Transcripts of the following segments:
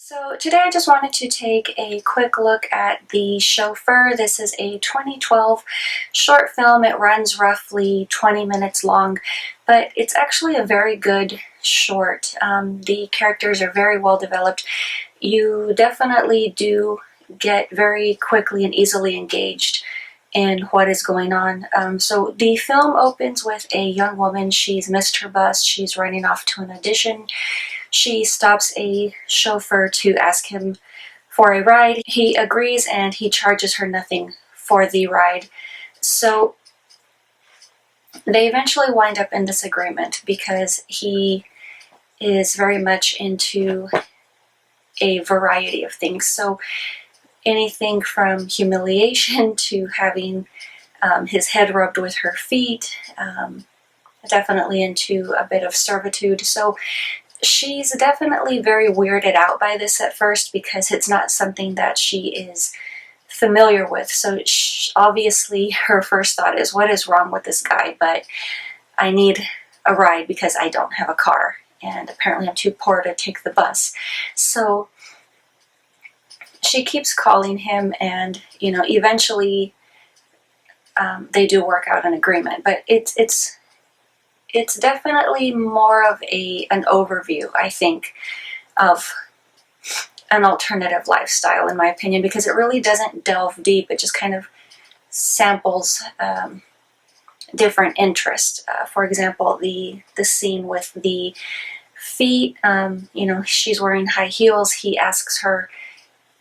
So today I just wanted to take a quick look at the Chauffeur. This is a 2012 short film. It runs roughly 20 minutes long, but it's actually a very good short. The characters are very well developed. You definitely do get very quickly and easily engaged in what is going on. So the film opens with a young woman. She's missed her bus. She's running off to an audition. She stops a chauffeur to ask him for a ride. He agrees and he charges her nothing for the ride. So they eventually wind up in disagreement because he is very much into a variety of things. So anything from humiliation to having his head rubbed with her feet, definitely into a bit of servitude. So she's definitely very weirded out by this at first because it's not something that she is familiar with. So obviously her first thought is, what is wrong with this guy? But I need a ride because I don't have a car, and apparently I'm too poor to take the bus. So she keeps calling him, and eventually they do work out an agreement. But it's definitely more of an overview, I think, of an alternative lifestyle, in my opinion, because it really doesn't delve deep. It just kind of samples different interests. For example, the scene with the feet, she's wearing high heels. He asks her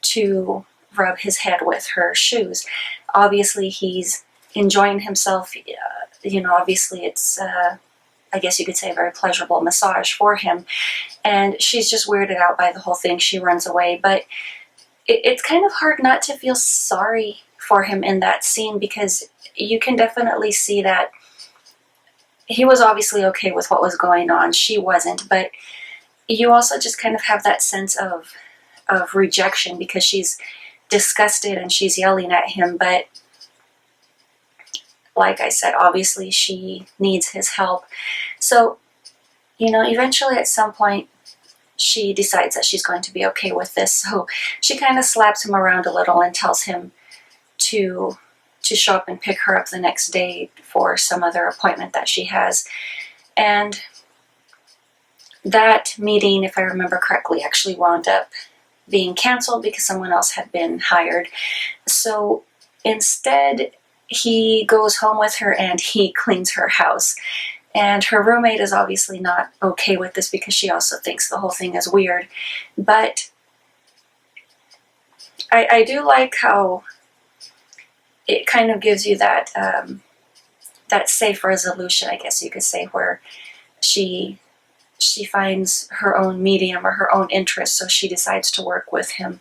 to rub his head with her shoes. Obviously, he's enjoying himself. Obviously it's I guess you could say a very pleasurable massage for him, and she's just weirded out by the whole thing. She runs away, but it's kind of hard not to feel sorry for him in that scene, because you can definitely see that he was obviously okay with what was going on. She wasn't, but you also just kind of have that sense of rejection because she's disgusted and she's yelling at him, but like I said, obviously she needs his help. So, eventually at some point she decides that she's going to be okay with this. So she kind of slaps him around a little and tells him to show up and pick her up the next day for some other appointment that she has. And that meeting, if I remember correctly, actually wound up being canceled because someone else had been hired. So instead, he goes home with her and he cleans her house. And her roommate is obviously not okay with this because she also thinks the whole thing is weird. But I do like how it kind of gives you that that safe resolution, I guess you could say, where she finds her own medium or her own interest, so she decides to work with him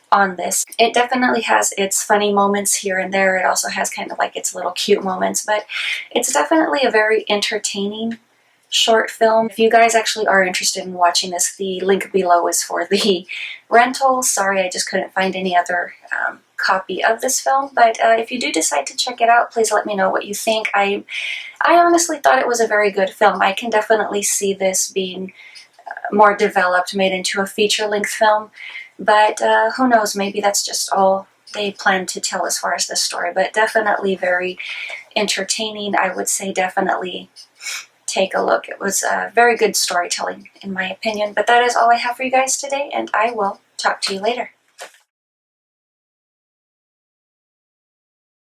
on this. It definitely has its funny moments here and there. It also has kind of like its little cute moments, but it's definitely a very entertaining short film. If you guys actually are interested in watching this, the link below is for the rental. Sorry, I just couldn't find any other copy of this film, but if you do decide to check it out, please let me know what you think. I honestly thought it was a very good film. I can definitely see this being more developed, made into a feature-length film. But who knows, maybe that's just all they plan to tell as far as this story. But definitely very entertaining. I would say definitely take a look. It was very good storytelling, in my opinion. But that is all I have for you guys today, and I will talk to you later.